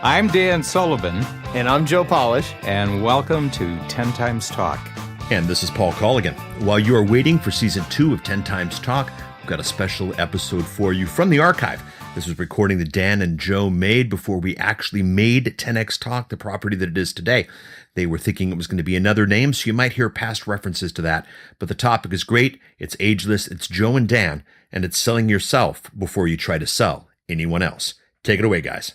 I'm Dan Sullivan. And I'm Joe Polish. And welcome to 10 Times Talk. And this is Paul Colligan. While you are waiting for Season 2 of 10 Times Talk, we've got a special episode for you from the archive. This was recording that Dan and Joe made before we actually made 10X Talk the property that it is today. They were thinking it was going to be another name, so you might hear past references to that. But the topic is great. It's ageless. It's Joe and Dan, and it's selling yourself before you try to sell anyone else. Take it away, guys.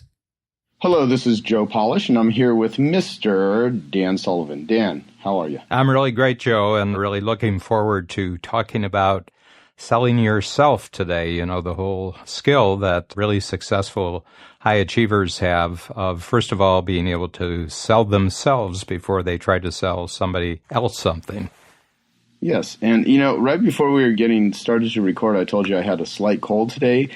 Hello, this is Joe Polish, and I'm here with Mr. Dan Sullivan. Dan, how are you? I'm really great, Joe, and really looking forward to talking about selling yourself today. You know, the whole skill that really successful high achievers have of, first of all, being able to sell themselves before they try to sell somebody else something. Yes, and you know, right before we were getting started to record, I told you I had a slight cold today,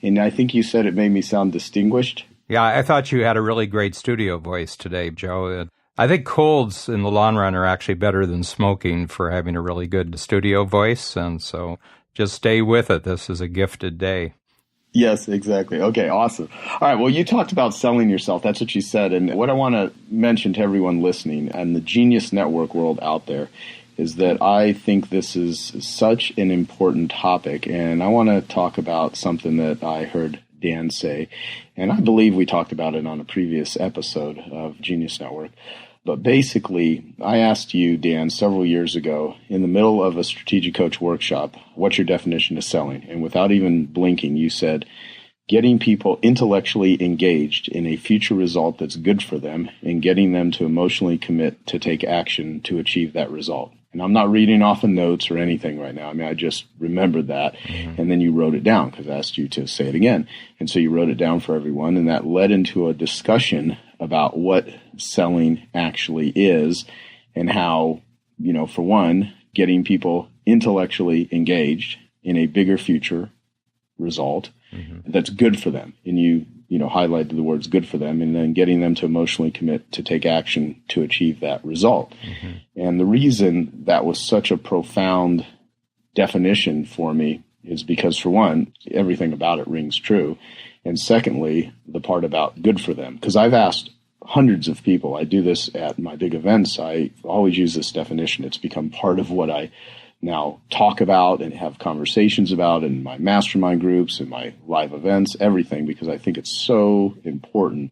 and I think you said it made me sound distinguished. Yeah, I thought you had a really great studio voice today, Joe. I think colds in the long run are actually better than smoking for having a really good studio voice, and so just stay with it. This is a gifted day. Yes, exactly. Okay, awesome. All right, well, you talked about selling yourself. That's what you said, and what I want to mention to everyone listening and the Genius Network world out there is that I think this is such an important topic, and I want to talk about something that I heard Dan say, and I believe we talked about it on a previous episode of Genius Network. But basically, I asked you, Dan, several years ago, in the middle of a strategic coach workshop, what's your definition of selling? And without even blinking, you said, getting people intellectually engaged in a future result that's good for them and getting them to emotionally commit to take action to achieve that result. And I'm not reading off of notes or anything right now. I mean, I just remembered that. Mm-hmm. And then you wrote it down because I asked you to say it again. And so you wrote it down for everyone. And that led into a discussion about what selling actually is and how, you know, for one, getting people intellectually engaged in a bigger future result that's good for them. And you highlighted the words good for them, and then getting them to emotionally commit to take action to achieve that result. Mm-hmm. And the reason that was such a profound definition for me is because, for one, everything about it rings true. And secondly, the part about good for them. Because I've asked hundreds of people, I do this at my big events, I always use this definition. It's become part of what I now talk about and have conversations about in my mastermind groups and my live events, everything, because I think it's so important.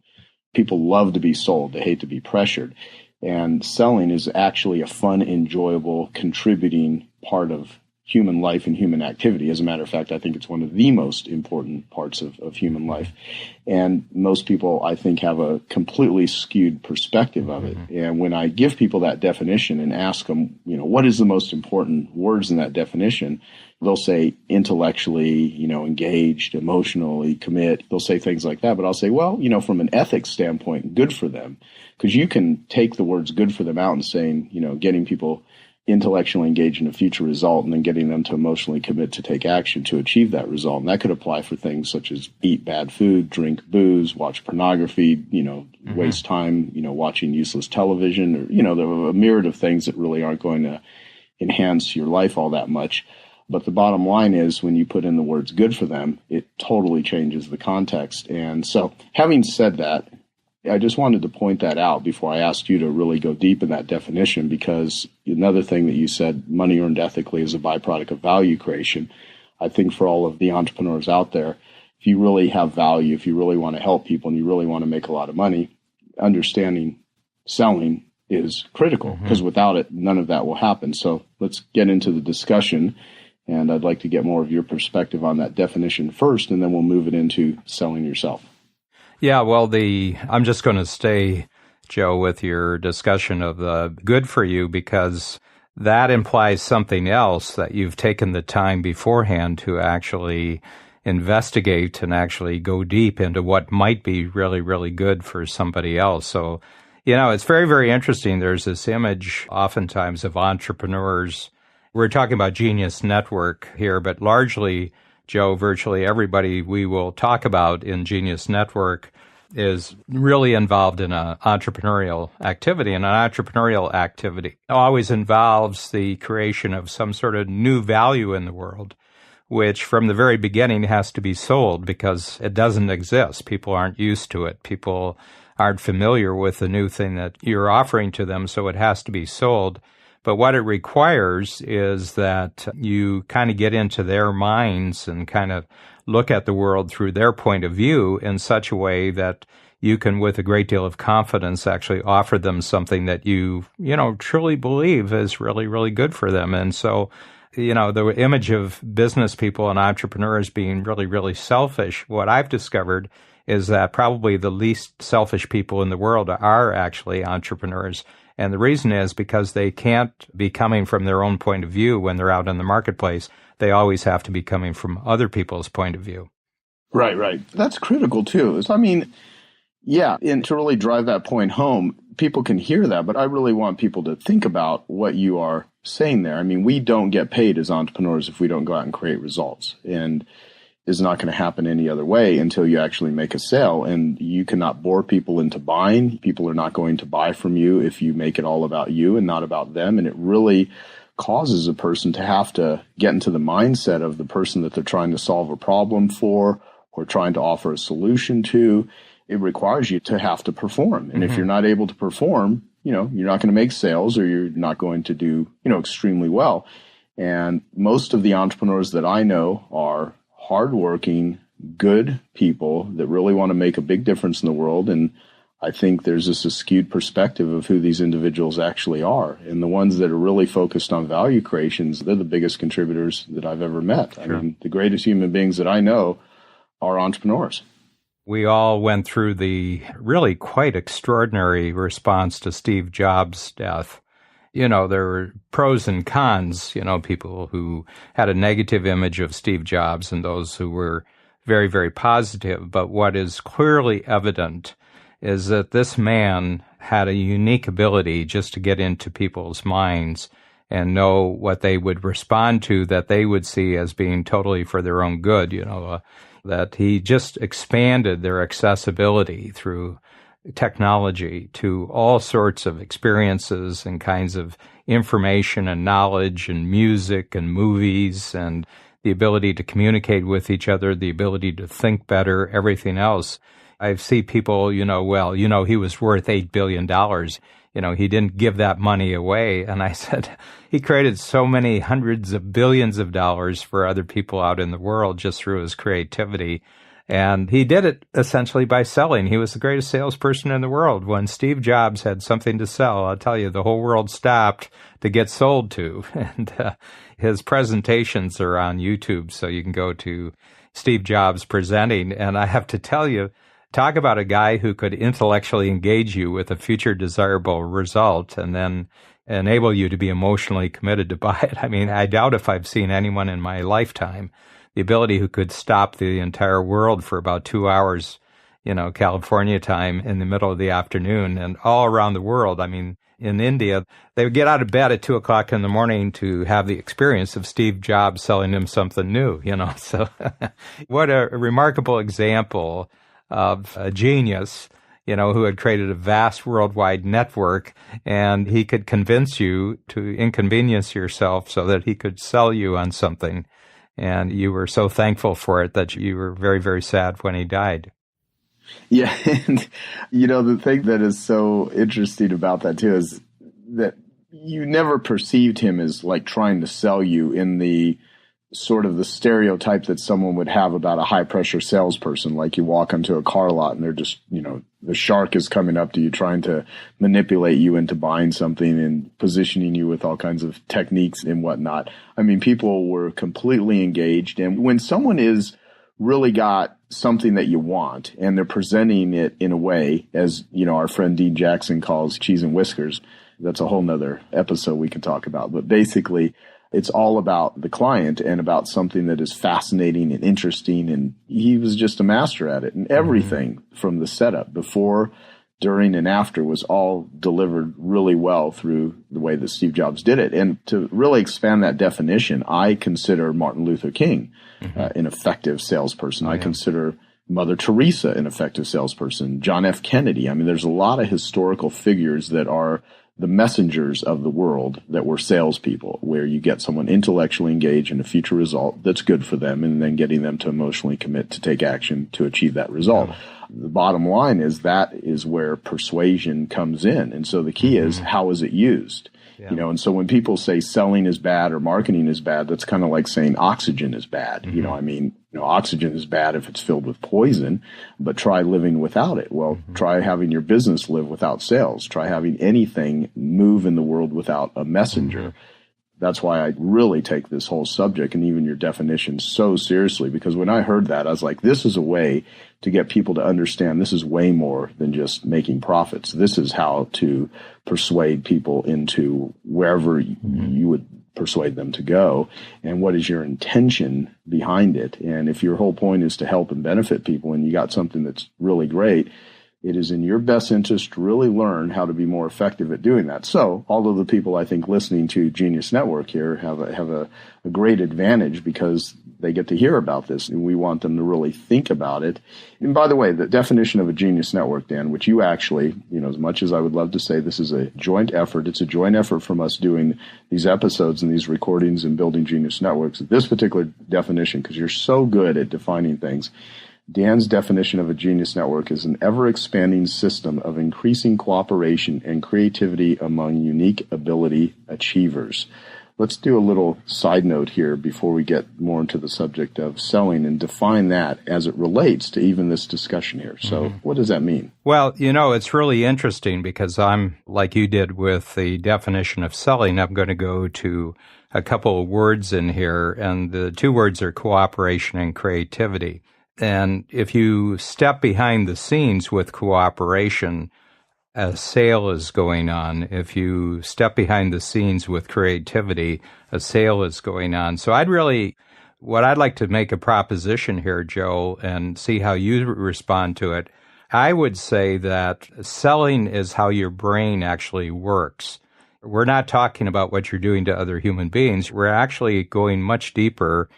People love to be sold. They hate to be pressured. And selling is actually a fun, enjoyable, contributing part of human life and human activity. As a matter of fact, I think it's one of the most important parts of human life. And most people, I think, have a completely skewed perspective of it. And when I give people that definition and ask them, you know, what is the most important words in that definition, they'll say intellectually, engaged, emotionally commit. They'll say things like that. But I'll say, well, from an ethics standpoint, good for them. Because you can take the words good for them out and saying, getting people intellectually engaged in a future result and then getting them to emotionally commit to take action to achieve that result. And that could apply for things such as eat bad food, drink booze, watch pornography, waste time, watching useless television, or, there are a myriad of things that really aren't going to enhance your life all that much. But the bottom line is when you put in the words good for them, it totally changes the context. And so having said that, I just wanted to point that out before I asked you to really go deep in that definition, because another thing that you said, money earned ethically is a byproduct of value creation. I think for all of the entrepreneurs out there, if you really have value, if you really want to help people and you really want to make a lot of money, understanding selling is critical, because without it, none of that will happen. So let's get into the discussion. And I'd like to get more of your perspective on that definition first, and then we'll move it into selling yourself. Yeah, well, I'm just going to stay, Joe, with your discussion of the good for you, because that implies something else, that you've taken the time beforehand to actually investigate and actually go deep into what might be really, really good for somebody else. So, it's very, very interesting. There's this image oftentimes of entrepreneurs. We're talking about Genius Network here, but largely, Joe, virtually everybody we will talk about in Genius Network is really involved in an entrepreneurial activity. And an entrepreneurial activity always involves the creation of some sort of new value in the world, which from the very beginning has to be sold because it doesn't exist. People aren't used to it. People aren't familiar with the new thing that you're offering to them, so it has to be sold. But what it requires is that you kind of get into their minds and kind of look at the world through their point of view in such a way that you can, with a great deal of confidence, actually offer them something that you truly believe is really, really good for them. And so, the image of business people and entrepreneurs being really, really selfish, what I've discovered is that probably the least selfish people in the world are actually entrepreneurs. And the reason is because they can't be coming from their own point of view when they're out in the marketplace. They always have to be coming from other people's point of view. Right. That's critical too. Yeah, and to really drive that point home, people can hear that, but I really want people to think about what you are saying there. We don't get paid as entrepreneurs if we don't go out and create results. And it's not going to happen any other way until you actually make a sale. And you cannot bore people into buying. People are not going to buy from you if you make it all about you and not about them. And it really causes a person to have to get into the mindset of the person that they're trying to solve a problem for or trying to offer a solution to. It requires you to have to perform. And if you're not able to perform, you're not going to make sales or you're not going to do, extremely well. And most of the entrepreneurs that I know are hardworking, good people that really want to make a big difference in the world. And I think there's this skewed perspective of who these individuals actually are. And the ones that are really focused on value creations, they're the biggest contributors that I've ever met. Sure. The greatest human beings that I know are entrepreneurs. We all went through the really quite extraordinary response to Steve Jobs' death. There were pros and cons, people who had a negative image of Steve Jobs and those who were very, very positive. But what is clearly evident is that this man had a unique ability just to get into people's minds and know what they would respond to that they would see as being totally for their own good, that he just expanded their accessibility through technology to all sorts of experiences and kinds of information and knowledge and music and movies and the ability to communicate with each other, the ability to think better, everything else. I see people, he was worth $8 billion. He didn't give that money away. And I said, he created so many hundreds of billions of dollars for other people out in the world just through his creativity. And he did it essentially by selling. He was the greatest salesperson in the world. When Steve Jobs had something to sell, I'll tell you, the whole world stopped to get sold to. And his presentations are on YouTube, so you can go to Steve Jobs presenting. And I have to tell you, talk about a guy who could intellectually engage you with a future desirable result and then enable you to be emotionally committed to buy it. I doubt if I've seen anyone in my lifetime, the ability who could stop the entire world for about 2 hours, California time in the middle of the afternoon and all around the world. In India, they would get out of bed at 2:00 in the morning to have the experience of Steve Jobs selling them something new, So what a remarkable example of a genius, who had created a vast worldwide network, and he could convince you to inconvenience yourself so that he could sell you on something. And you were so thankful for it that you were very, very sad when he died. Yeah. And, the thing that is so interesting about that too is that you never perceived him as like trying to sell you in the sort of the stereotype that someone would have about a high pressure salesperson. Like you walk onto a car lot and they're just, the shark is coming up to you trying to manipulate you into buying something and positioning you with all kinds of techniques and whatnot. People were completely engaged. And when someone is really got something that you want and they're presenting it in a way, as, our friend Dean Jackson calls cheese and whiskers, that's a whole nother episode we can talk about. But basically, it's all about the client and about something that is fascinating and interesting. And he was just a master at it. And everything from the setup before, during, and after was all delivered really well through the way that Steve Jobs did it. And to really expand that definition, I consider Martin Luther King an effective salesperson. I consider Mother Teresa an effective salesperson. John F. Kennedy. There's a lot of historical figures that are the messengers of the world that were salespeople, where you get someone intellectually engaged in a future result that's good for them and then getting them to emotionally commit to take action to achieve that result. The bottom line is that is where persuasion comes in. And so the key is, how is it used? And so when people say selling is bad or marketing is bad, that's kind of like saying oxygen is bad. Oxygen is bad if it's filled with poison, but try living without it. Well, try having your business live without sales. Try having anything move in the world without a messenger. That's why I really take this whole subject and even your definition so seriously, because when I heard that, I was like, this is a way to get people to understand this is way more than just making profits. This is how to persuade people into wherever you would persuade them to go, and what is your intention behind it. And if your whole point is to help and benefit people and you got something that's really great, it is in your best interest to really learn how to be more effective at doing that. So all of the people I think listening to Genius Network here have a great advantage because they get to hear about this, and we want them to really think about it. And by the way, the definition of a Genius Network, Dan, which you actually, as much as I would love to say this is a joint effort, it's a joint effort from us doing these episodes and these recordings and building Genius Networks. This particular definition, because you're so good at defining things, Dan's definition of a Genius Network is an ever-expanding system of increasing cooperation and creativity among unique ability achievers. Let's do a little side note here before we get more into the subject of selling and define that as it relates to even this discussion here. So what does that mean? Well, it's really interesting because I'm, like you did with the definition of selling, I'm going to go to a couple of words in here, and the two words are cooperation and creativity. And if you step behind the scenes with cooperation, a sale is going on. If you step behind the scenes with creativity, a sale is going on. So what I'd like to make a proposition here, Joe, and see how you respond to it. I would say that selling is how your brain actually works. We're not talking about what you're doing to other human beings. We're actually going much deeper,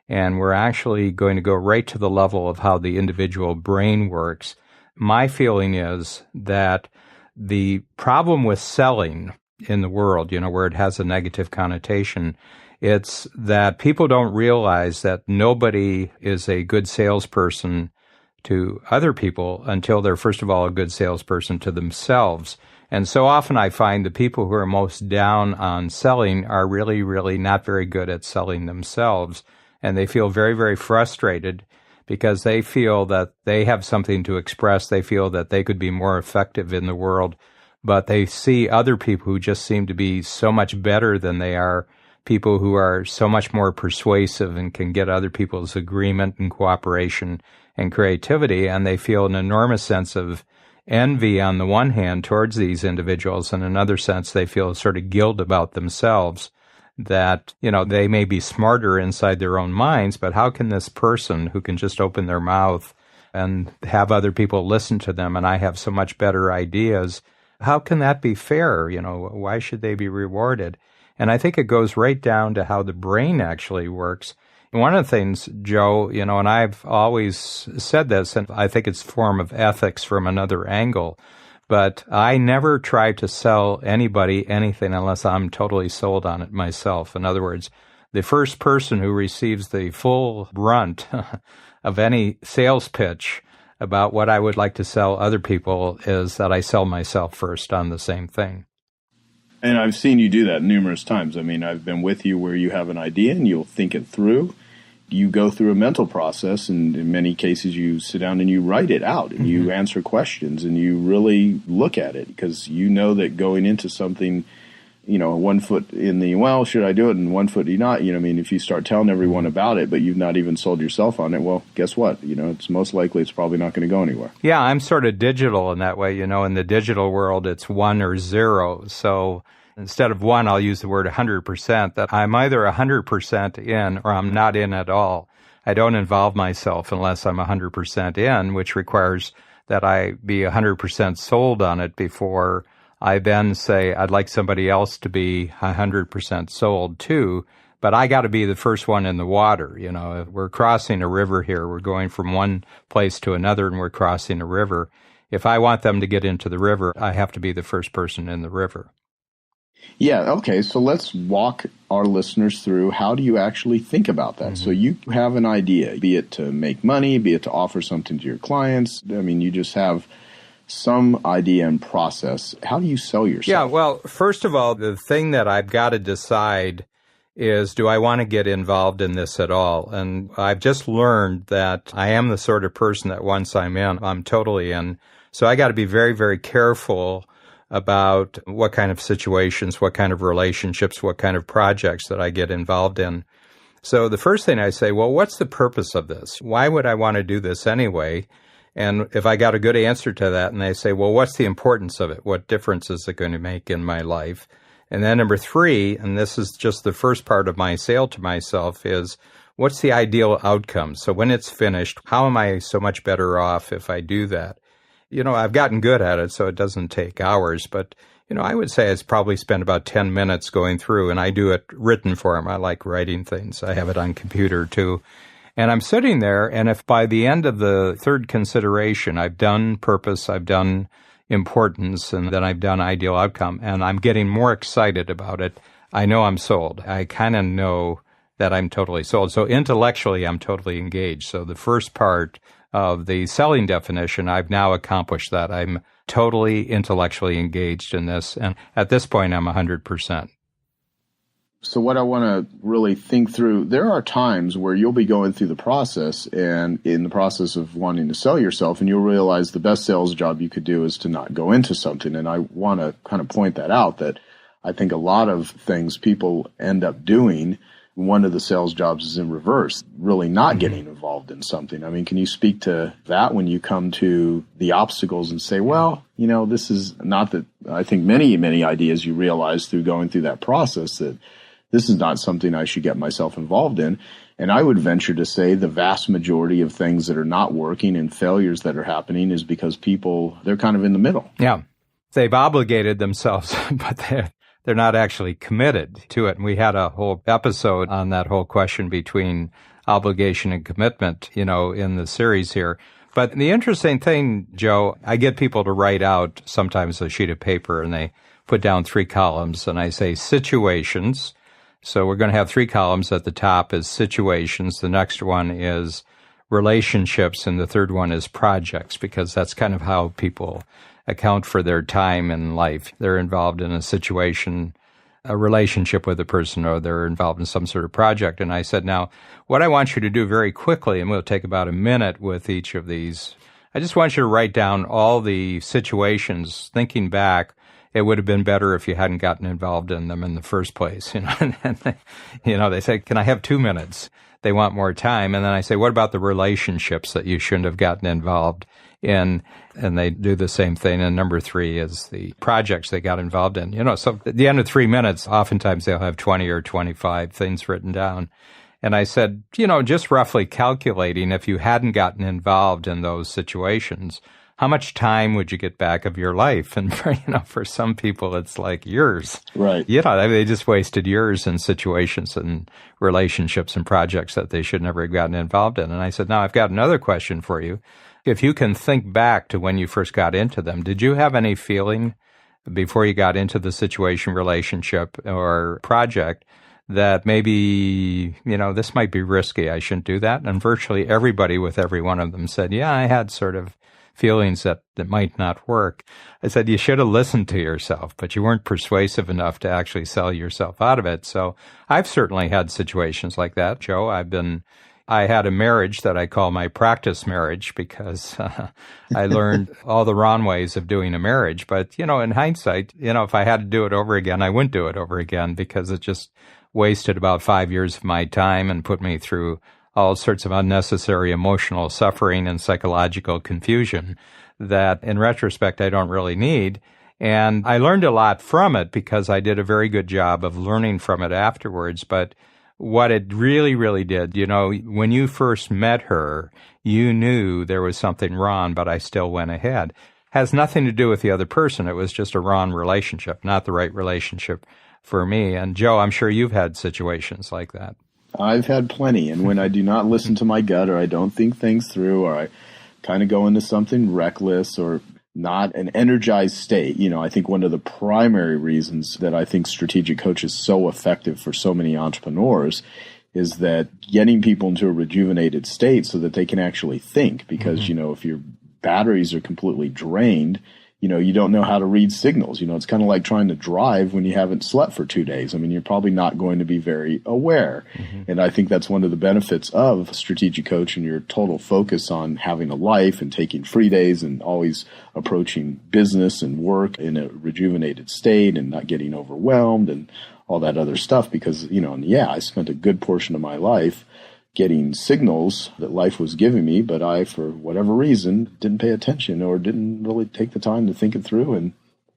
and we're actually going to go right to the level of how the individual brain works. My feeling is that the problem with selling in the world, where it has a negative connotation, it's that people don't realize that nobody is a good salesperson to other people until they're, first of all, a good salesperson to themselves. And so often I find the people who are most down on selling are really, really not very good at selling themselves. And they feel very, very frustrated because they feel that they have something to express. They feel that they could be more effective in the world, but they see other people who just seem to be so much better than they are, people who are so much more persuasive and can get other people's agreement and cooperation and creativity, and they feel an enormous sense of envy on the one hand towards these individuals, and in another sense they feel sort of guilt about themselves that, they may be smarter inside their own minds, but how can this person who can just open their mouth and have other people listen to them, and I have so much better ideas, how can that be fair? Why should they be rewarded? And I think it goes right down to how the brain actually works. And one of the things, Joe, and I've always said this, and I think it's a form of ethics from another angle, but I never try to sell anybody anything unless I'm totally sold on it myself. In other words, the first person who receives the full brunt of any sales pitch about what I would like to sell other people is that I sell myself first on the same thing. And I've seen you do that numerous times. I mean, I've been with you where you have an idea and you'll think it through. You go through a mental process, and in many cases you sit down and you write it out and you answer questions and you really look at it because you know that going into something, 1 foot in the, well, should I do it? And 1 foot not, if you start telling everyone about it, but you've not even sold yourself on it, well, guess what? It's most likely it's probably not going to go anywhere. Yeah, I'm sort of digital in that way. In the digital world, it's 1 or 0. So instead of 1, I'll use the word 100%, that I'm either 100% in or I'm not in at all. I don't involve myself unless I'm 100% in, which requires that I be 100% sold on it before I then say I'd like somebody else to be 100% sold too, but I got to be the first one in the water. We're crossing a river here. We're going from one place to another and we're crossing a river. If I want them to get into the river, I have to be the first person in the river. Yeah, okay, so let's walk our listeners through how do you actually think about that? So you have an idea, be it to make money, be it to offer something to your clients. I mean, you just have some idea and process. How do you sell yourself? Yeah, well, first of all, the thing that I've got to decide is, do I want to get involved in this at all? And I've just learned that I am the sort of person that once I'm in, I'm totally in. So I got to be very, very careful about what kind of situations, what kind of relationships, what kind of projects that I get involved in. So the first thing I say, well, what's the purpose of this? Why would I want to do this anyway? And if I got a good answer to that, and they say, well, what's the importance of it? What difference is it going to make in my life? And then number three, and this is just the first part of my sale to myself, is what's the ideal outcome? So when it's finished, how am I so much better off if I do that? You know, I've gotten good at it, so it doesn't take hours, but, you know, I would say it's probably spent about 10 minutes going through, and I do it written form. I like writing things. I have it on computer too. And I'm sitting there, and if by the end of the third consideration, I've done purpose, I've done importance, and then I've done ideal outcome, and I'm getting more excited about it, I know I'm sold. I kind of know that I'm totally sold. So intellectually, I'm totally engaged. So the first part of the selling definition, I've now accomplished that. I'm totally intellectually engaged in this. And at this point, I'm 100%. So what I want to really think through, there are times where you'll be going through the process and in the process of wanting to sell yourself, and you'll realize the best sales job you could do is to not go into something. And I want to kind of point that out, that I think a lot of things people end up doing, one of the sales jobs is in reverse, really not getting involved in something. I mean, can you speak to that when you come to the obstacles and say, well, you know, this is not that, I think many, many ideas you realize through going through that process that this is not something I should get myself involved in. And I would venture to say the vast majority of things that are not working and failures that are happening is because people, they're kind of in the middle. Yeah. They've obligated themselves, but they're not actually committed to it. And we had a whole episode on that whole question between obligation and commitment, you know, in the series here. But the interesting thing, Joe, I get people to write out sometimes a sheet of paper and they put down 3 columns, and I say situations. So we're going to have 3 columns. At the top is situations. The next one is relationships. And the third one is projects, because that's kind of how people account for their time in life. They're involved in a situation, a relationship with a person, or they're involved in some sort of project. And I said, now, what I want you to do very quickly, and we'll take about a minute with each of these, I just want you to write down all the situations, thinking back. It would have been better if you hadn't gotten involved in them in the first place. You know, and they say, can I have 2 minutes? They want more time. And then I say, what about the relationships that you shouldn't have gotten involved in? And they do the same thing. And number 3 is the projects they got involved in. You know, so at the end of 3 minutes, oftentimes they'll have 20 or 25 things written down. And I said, you know, just roughly calculating, if you hadn't gotten involved in those situations, how much time would you get back of your life? And for some people, it's like years. Right. You know, they just wasted years in situations and relationships and projects that they should never have gotten involved in. And I said, now I've got another question for you. If you can think back to when you first got into them, did you have any feeling before you got into the situation, relationship, or project that maybe, you know, this might be risky, I shouldn't do that? And virtually everybody with every one of them said, yeah, I had sort of feelings that might not work. I said, you should have listened to yourself, but you weren't persuasive enough to actually sell yourself out of it. So I've certainly had situations like that, Joe. I had a marriage that I call my practice marriage because I learned all the wrong ways of doing a marriage. But, you know, in hindsight, you know, if I had to do it over again, I wouldn't do it over again because it just wasted about 5 years of my time and put me through all sorts of unnecessary emotional suffering and psychological confusion that, in retrospect, I don't really need. And I learned a lot from it because I did a very good job of learning from it afterwards. But what it really, really did, you know, when you first met her, you knew there was something wrong, but I still went ahead. Has nothing to do with the other person. It was just a wrong relationship, not the right relationship for me. And Joe, I'm sure you've had situations like that. I've had plenty, and when I do not listen to my gut, or I don't think things through, or I kind of go into something reckless, or not an energized state. I think one of the primary reasons that I think strategic coach is so effective for so many entrepreneurs is that getting people into a rejuvenated state so that they can actually think. Because, if your batteries are completely drained, you don't know how to read signals. It's kind of like trying to drive when you haven't slept for 2 days. I mean, you're probably not going to be very aware. And I think that's one of the benefits of strategic coach and your total focus on having a life and taking free days and always approaching business and work in a rejuvenated state and not getting overwhelmed and all that other stuff. Because, I spent a good portion of my life getting signals that life was giving me, but I, for whatever reason, didn't pay attention or didn't really take the time to think it through, and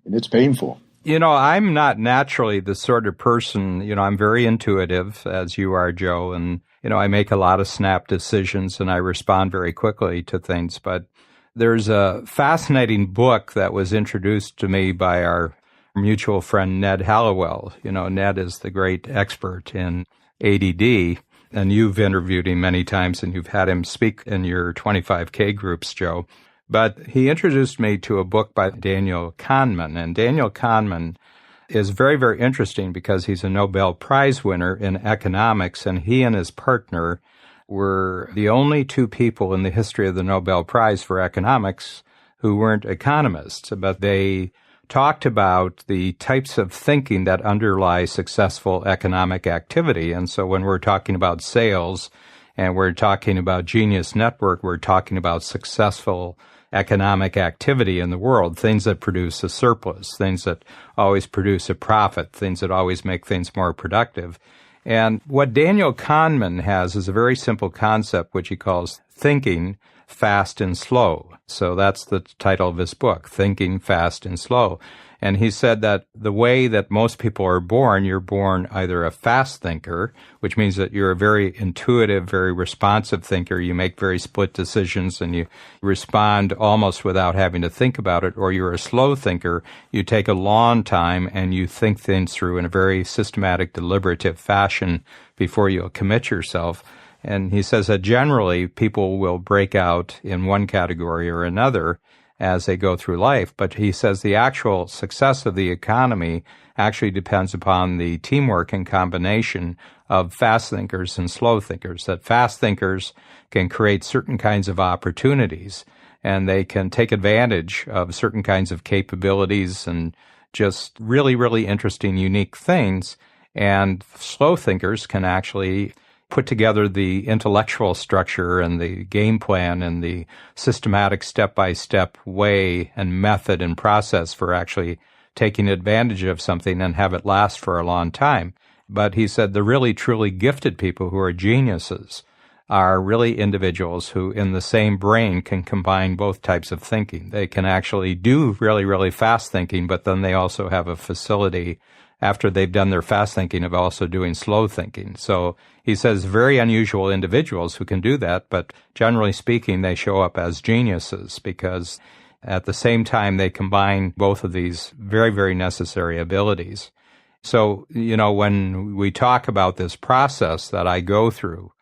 it's painful. I'm not naturally the sort of person, I'm very intuitive, as you are, Joe, and, I make a lot of snap decisions and I respond very quickly to things. But there's a fascinating book that was introduced to me by our mutual friend, Ned Hallowell. Ned is the great expert in ADD. And you've interviewed him many times, and you've had him speak in your 25K groups, Joe. But he introduced me to a book by Daniel Kahneman. And Daniel Kahneman is very, very interesting because he's a Nobel Prize winner in economics, and he and his partner were the only two people in the history of the Nobel Prize for economics who weren't economists. But they talked about the types of thinking that underlie successful economic activity. And so when we're talking about sales and we're talking about Genius Network, we're talking about successful economic activity in the world, things that produce a surplus, things that always produce a profit, things that always make things more productive. And what Daniel Kahneman has is a very simple concept, which he calls thinking fast and slow. So that's the title of his book, Thinking Fast and Slow. And he said that the way that most people are born, you're born either a fast thinker, which means that you're a very intuitive, very responsive thinker. You make very split decisions and you respond almost without having to think about it, or you're a slow thinker. You take a long time and you think things through in a very systematic, deliberative fashion before you'll commit yourself. And he says that generally people will break out in one category or another as they go through life. But he says the actual success of the economy actually depends upon the teamwork and combination of fast thinkers and slow thinkers, that fast thinkers can create certain kinds of opportunities and they can take advantage of certain kinds of capabilities and just really, really interesting, unique things. And slow thinkers can actually put together the intellectual structure and the game plan and the systematic step-by-step way and method and process for actually taking advantage of something and have it last for a long time. But he said the really, truly gifted people who are geniuses are really individuals who in the same brain can combine both types of thinking. They can actually do really, really fast thinking, but then they also have a facility after they've done their fast thinking of also doing slow thinking. So he says very unusual individuals who can do that, but generally speaking, they show up as geniuses because at the same time, they combine both of these very, very necessary abilities. So, when we talk about this process that I go through,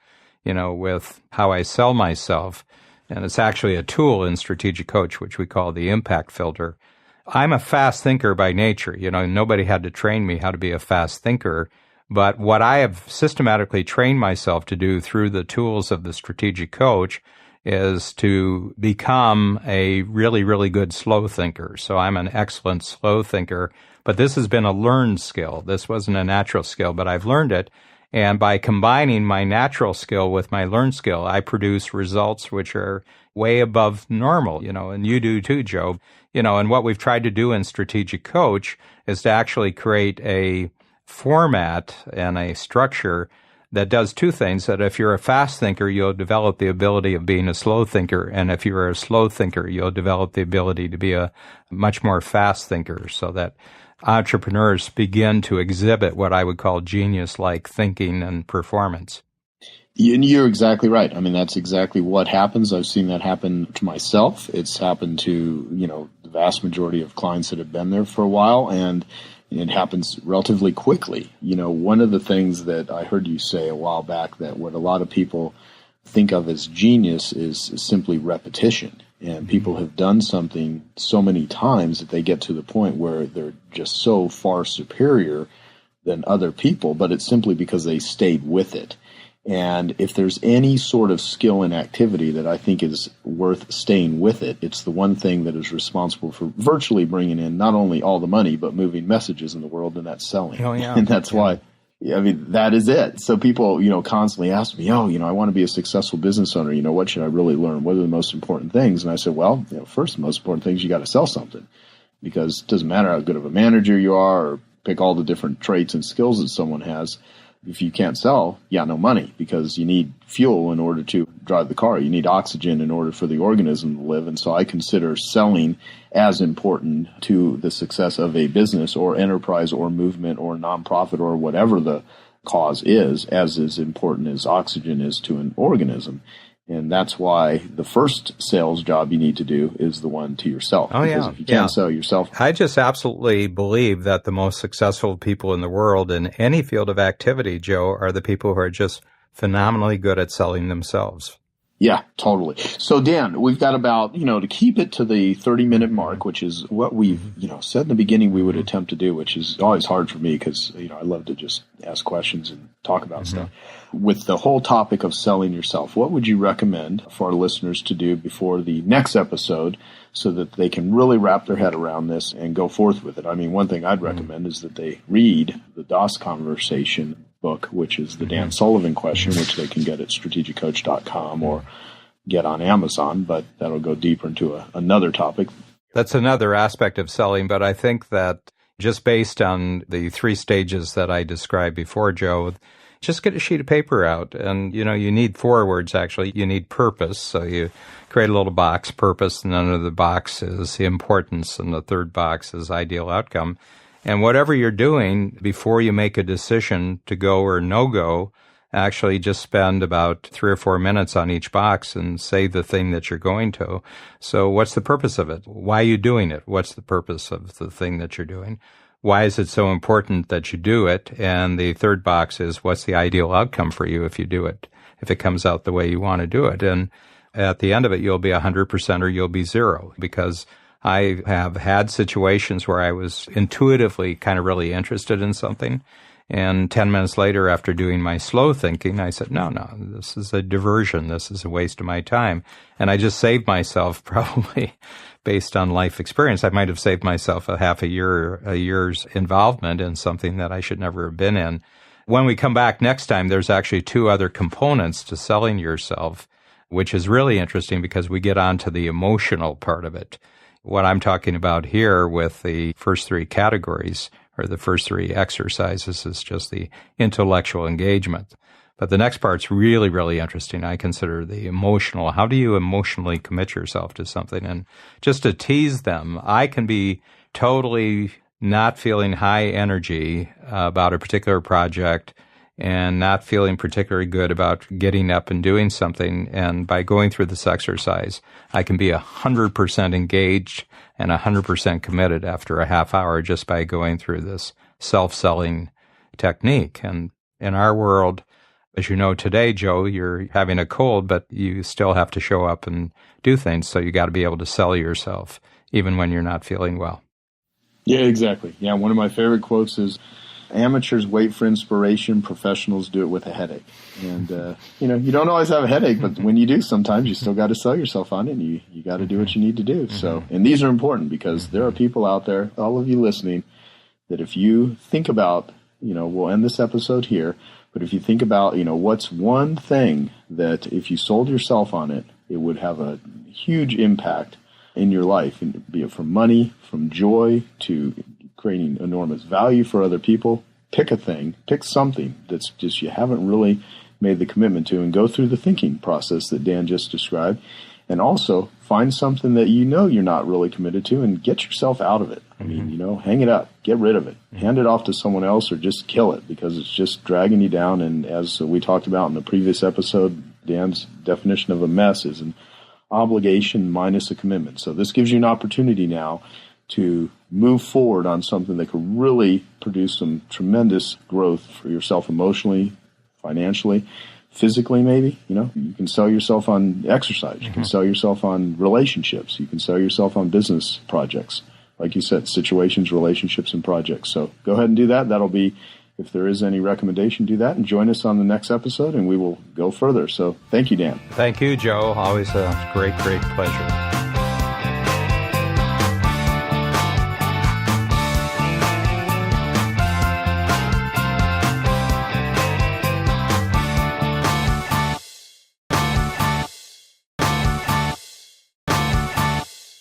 with how I sell myself, and it's actually a tool in Strategic Coach, which we call the impact filter. I'm a fast thinker by nature. Nobody had to train me how to be a fast thinker. But what I have systematically trained myself to do through the tools of the Strategic Coach is to become a really, really good slow thinker. So I'm an excellent slow thinker, but this has been a learned skill. This wasn't a natural skill, but I've learned it. And by combining my natural skill with my learned skill, I produce results which are way above normal, and you do too, Joe. And what we've tried to do in Strategic Coach is to actually create a format and a structure that does two things, that if you're a fast thinker, you'll develop the ability of being a slow thinker. And if you're a slow thinker, you'll develop the ability to be a much more fast thinker, so that entrepreneurs begin to exhibit what I would call genius-like thinking and performance. And you're exactly right. I mean, that's exactly what happens. I've seen that happen to myself. It's happened to, the vast majority of clients that have been there for a while, and it happens relatively quickly. One of the things that I heard you say a while back, that what a lot of people think of as genius is simply repetition. And people have done something so many times that they get to the point where they're just so far superior than other people, but it's simply because they stayed with it. And if there's any sort of skill and activity that I think is worth staying with it, it's the one thing that is responsible for virtually bringing in not only all the money, but moving messages in the world, and that's selling. Oh, yeah. And that's why, I mean, that is it. So people, constantly ask me, I want to be a successful business owner. What should I really learn? What are the most important things? And I said, well, first, the most important thing is you got to sell something, because it doesn't matter how good of a manager you are or pick all the different traits and skills that someone has. If you can't sell, no money, because you need fuel in order to drive the car. You need oxygen in order for the organism to live. And so I consider selling as important to the success of a business or enterprise or movement or nonprofit or whatever the cause is, as important as oxygen is to an organism. And that's why the first sales job you need to do is the one to yourself. Oh, because if you can't sell yourself. I just absolutely believe that the most successful people in the world in any field of activity, Joe, are the people who are just phenomenally good at selling themselves. Yeah, totally. So, Dan, we've got about, to keep it to the 30-minute mark, which is what we've, said in the beginning we would attempt to do, which is always hard for me because, I love to just ask questions and talk about stuff. With the whole topic of selling yourself, what would you recommend for our listeners to do before the next episode so that they can really wrap their head around this and go forth with it? I mean, one thing I'd recommend is that they read the DOS Conversation book, which is the Dan Sullivan question, which they can get at strategiccoach.com or get on Amazon, but that'll go deeper into another topic. That's another aspect of selling, but I think that just based on the 3 stages that I described before, Joe, just get a sheet of paper out. And, you need 4 words, actually. You need purpose. So you create a little box, purpose, and under the box is the importance, and the third box is ideal outcome. And whatever you're doing, before you make a decision to go or no go, actually just spend about 3 or 4 minutes on each box and say the thing that you're going to. So what's the purpose of it? Why are you doing it? What's the purpose of the thing that you're doing? Why is it so important that you do it? And the third box is, what's the ideal outcome for you if you do it, if it comes out the way you want to do it? And at the end of it, you'll be 100% or you'll be 0, because I have had situations where I was intuitively kind of really interested in something. And 10 minutes later, after doing my slow thinking, I said, no, this is a diversion. This is a waste of my time. And I just saved myself, probably based on life experience, I might have saved myself a year's involvement in something that I should never have been in. When we come back next time, there's actually 2 other components to selling yourself, which is really interesting because we get onto the emotional part of it. What I'm talking about here with the first 3 categories, or the first 3 exercises, is just the intellectual engagement. But the next part's really, really interesting. I consider the emotional. How do you emotionally commit yourself to something? And just to tease them, I can be totally not feeling high energy about a particular project and not feeling particularly good about getting up and doing something. And by going through this exercise, I can be 100% engaged and 100% committed after a half hour just by going through this self-selling technique. And in our world, as you know today, Joe, you're having a cold, but you still have to show up and do things. So you got to be able to sell yourself even when you're not feeling well. Yeah, exactly. Yeah, one of my favorite quotes is, amateurs wait for inspiration, professionals do it with a headache. And, you don't always have a headache, but when you do, sometimes you still got to sell yourself on it, and you got to do what you need to do. So, and these are important because there are people out there, all of you listening, that if you think about, we'll end this episode here, but if you think about, what's one thing that if you sold yourself on it, it would have a huge impact in your life, be it from money, from joy, to creating enormous value for other people. Pick a thing, pick something that's just you haven't really made the commitment to, and go through the thinking process that Dan just described. And also find something that you're not really committed to and get yourself out of it. I mean, hang it up, get rid of it, hand it off to someone else, or just kill it because it's just dragging you down. And as we talked about in the previous episode, Dan's definition of a mess is an obligation minus a commitment. So this gives you an opportunity now to move forward on something that could really produce some tremendous growth for yourself emotionally, financially, physically, maybe. You can sell yourself on exercise. You can sell yourself on relationships. You can sell yourself on business projects. Like you said, situations, relationships, and projects. So go ahead and do that. That'll be, if there is any recommendation, do that and join us on the next episode and we will go further. So thank you, Dan. Thank you, Joe. Always a great, great pleasure.